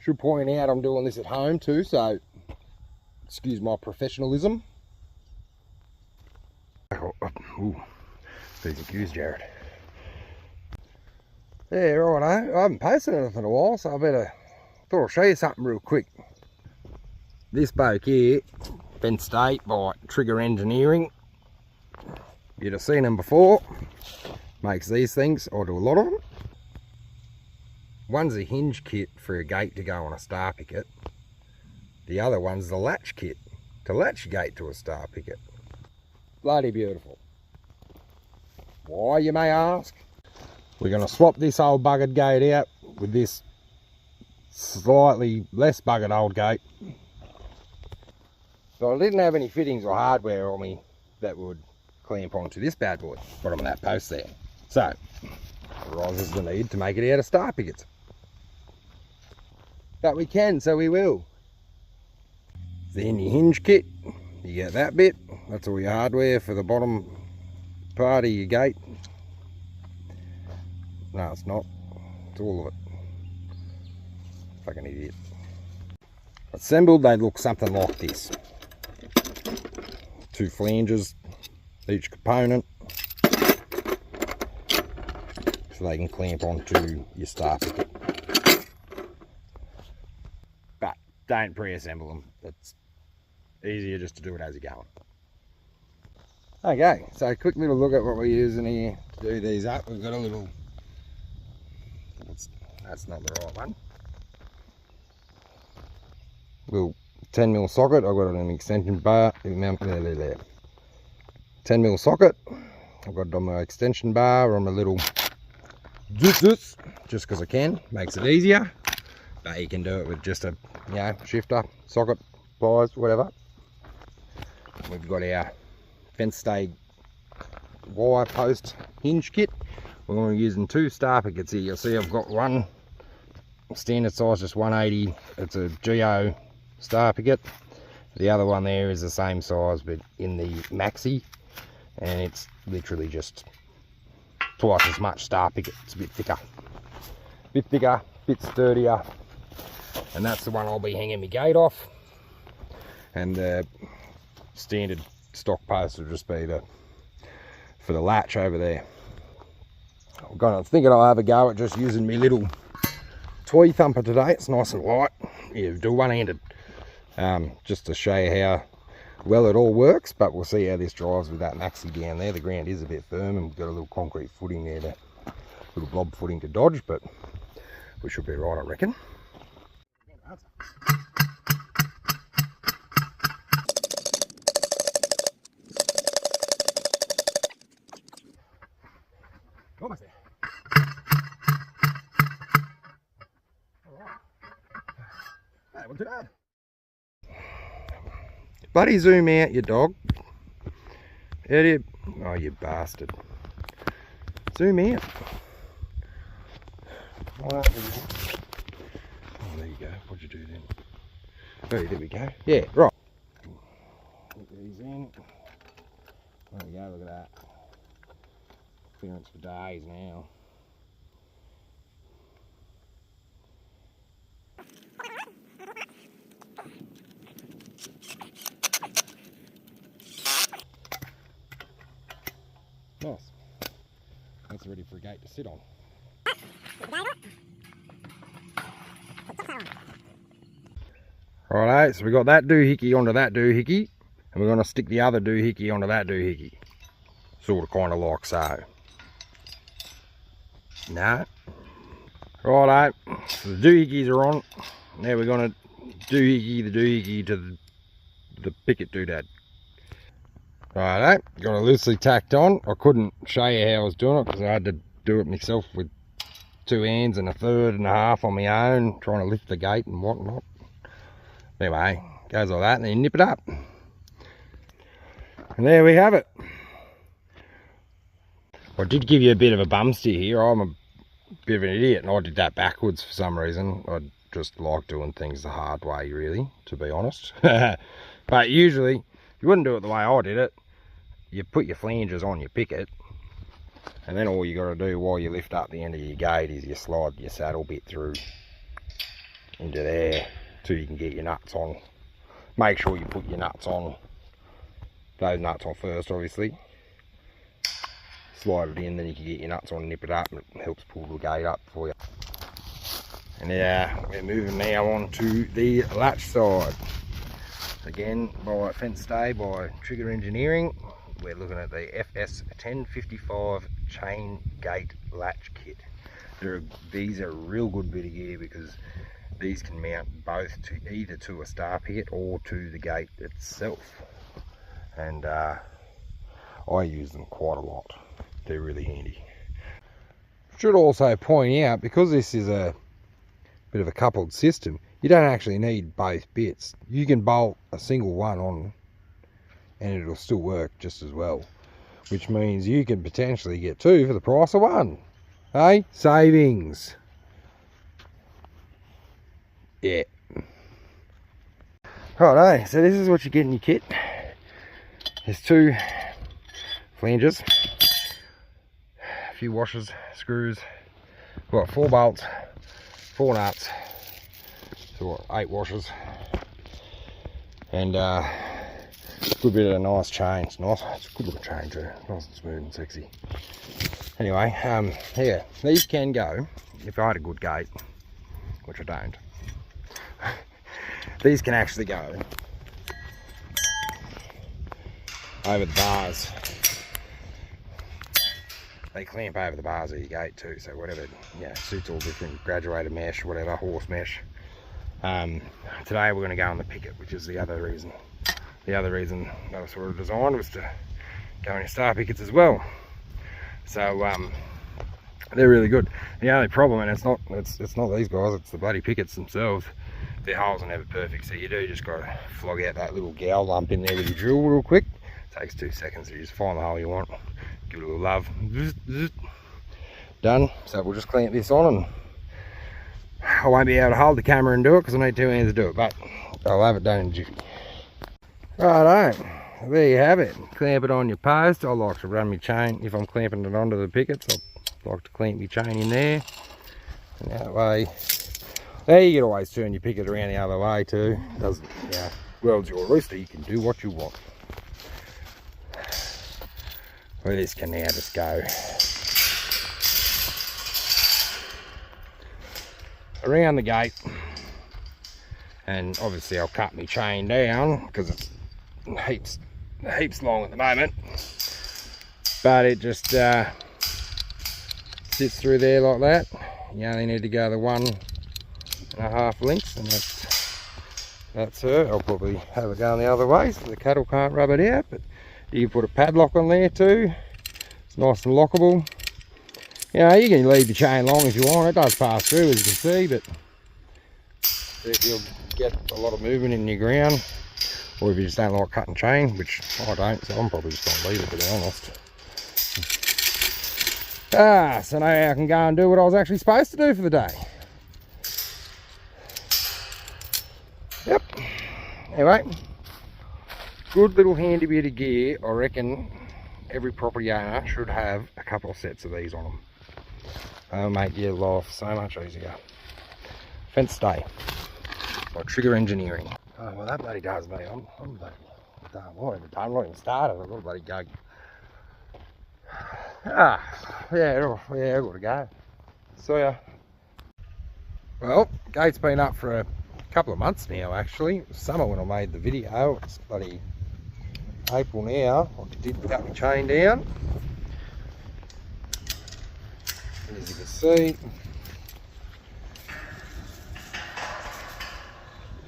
Should point out I'm doing this at home too, so excuse my professionalism. Ooh, these are cues, Jared. Yeah, righto. I haven't posted anything in a while, so I thought I'll show you something real quick. This boat here, Penn State by Trigger Engineering. You'd have seen them before. Makes these things, I do a lot of them. One's a hinge kit for a gate to go on a star picket. The other one's the latch kit to latch your gate to a star picket. Bloody beautiful. Why, you may ask? We're going to swap this old buggered gate out with this slightly less buggered old gate. So I didn't have any fittings or hardware on me that would clamp onto this bad boy, bottom of that post there. So, arises the need to make it out of star pickets. But we can, so we will. Then your hinge kit, you get that bit. That's all your hardware for the bottom part of your gate. No, it's not. It's all of it. Fucking idiot. Assembled, they look something like this. 2 flanges, each component. So they can clamp onto your star picket. But don't pre-assemble them. It's easier just to do it as you're going. Okay, so a quick little look at what we're using here to do these up. We've got a little, that's not the right one. Little 10mm socket. I've got an extension bar. 10mm socket. I've got it on my extension bar on my little just because I can. Makes it easier. But you can do it with just a shifter, socket, pliers, whatever. We've got our fence stay wire post hinge kit. We're going to be using 2 star pickets here. You'll see I've got one standard size, just 180. It's a GO star picket. The other one there is the same size but in the maxi, and it's literally just twice as much star picket. It's a bit thicker, bit sturdier, and that's the one I'll be hanging my gate off. And the standard stock post will just be for the latch over there. I'm thinking I'll have a go at just using my little toy thumper today. It's nice and light. Yeah, do one-handed, just to show you how well it all works. But we'll see how this drives with that maxi down there. The ground is a bit firm, and we've got a little concrete footing there, little blob footing to dodge, but we should be right, I reckon. Almost there. Alright. That wasn't too bad. Bloody zoom out, you dog. How do you... Oh, you bastard. Zoom out. Oh, there you go. What'd you do then? Oh, there we go. Yeah, right. Put these in. There we go, look at that. Clearance for days now. Nice. That's ready for a gate to sit on. Righto, so we got that doohickey onto that doohickey, and we're going to stick the other doohickey onto that doohickey. Sort of kind of like so. No. Righto, so the doohickeys are on. Now we're going to doohickey the doohickey to the picket doodad. Righto, got it loosely tacked on. I couldn't show you how I was doing it because I had to do it myself with 2 hands and a third and a half on my own, trying to lift the gate and whatnot. Anyway, goes like that, and then you nip it up. And there we have it. I did give you a bit of a bum steer here. I'm a bit of an idiot, and I did that backwards for some reason. I just like doing things the hard way, really, to be honest. But usually, you wouldn't do it the way I did it. You put your flanges on your picket, and then all you got to do while you lift up the end of your gate is you slide your saddle bit through into there till you can get your nuts on. Make sure you put your nuts on, those nuts on first obviously. Slide it in, then you can get your nuts on and nip it up, and it helps pull the gate up for you. And yeah, we're moving now on to the latch side. Again, by Fence Stay, by Trigger Engineering. We're looking at the FS 1055 chain gate latch kit. These are a real good bit of gear because these can mount both to either to a star picket or to the gate itself. And I use them quite a lot. They're really handy. Should also point out, because this is a bit of a coupled system, you don't actually need both bits. You can bolt a single one on and it'll still work just as well, which means you can potentially get two for the price of one. Hey, savings. Yeah. Righto, so this is what you get in your kit. There's two flanges, a few washers, screws, what, 4 bolts, 4 nuts, so what, 8 washers, and good bit of a nice chain. It's nice, it's a good looking chain too, nice and smooth and sexy. Anyway, yeah, these can go, if I had a good gate, which I don't, these can actually go over the bars. They clamp over the bars of your gate too, so whatever, yeah, suits all different, graduated mesh, whatever, horse mesh. Today we're going to go on the picket, which is the other reason. The other reason that I sort of designed was to go in star pickets as well. So they're really good. The only problem, and it's not these guys, it's the bloody pickets themselves. Their holes are never perfect, so you do just got to flog out that little gowl lump in there with your drill real quick. It takes 2 seconds to just find the hole you want, give it a little love, done. So we'll just clamp this on, and I won't be able to hold the camera and do it because I need 2 hands to do it, but I'll have it done in a jiffy. Righto, there you have it. Clamp it on your post. I like to run my chain, if I'm clamping it onto the pickets, I like to clamp my chain in there, and that way, there you can always turn your picket around the other way too. Doesn't, yeah, world's your rooster, you can do what you want. Well, this can now just go around the gate, and obviously I'll cut my chain down because it's heaps long at the moment, but it just sits through there like that. You only need to go the 1.5 lengths, and that's her. I'll probably have it going the other way so the cattle can't rub it out, but you can put a padlock on there too. It's nice and lockable. You know, you can leave the chain long as you want. It does pass through, as you can see, but if you'll get a lot of movement in your ground, or if you just don't like cutting chain, which I don't, so I'm probably just going to leave it, to be honest. So now I can go and do what I was actually supposed to do for the day. Yep. Anyway, good little handy bit of gear. I reckon every property owner should have a couple of sets of these on them. They'll make your life so much easier. Fence Stay by Trigger Engineering. Oh, well, that bloody does me. I'm bloody done. I'm not even started. I've got to bloody go. Yeah, I've got to go. See ya. Well, gate's been up for a couple of months now, actually. It was summer when I made the video. It's bloody April now. I did cut my chain down. And as you can see,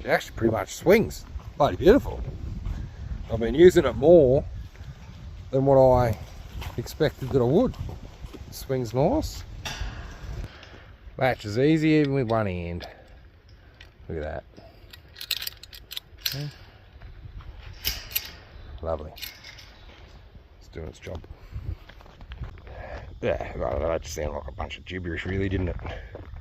it actually pretty much swings. Bloody beautiful. I've been using it more than what I expected that I would. It swings nice. Latch is easy even with one hand. Look at that. Okay. Lovely. It's doing its job. Yeah, that just sounded like a bunch of gibberish really, didn't it?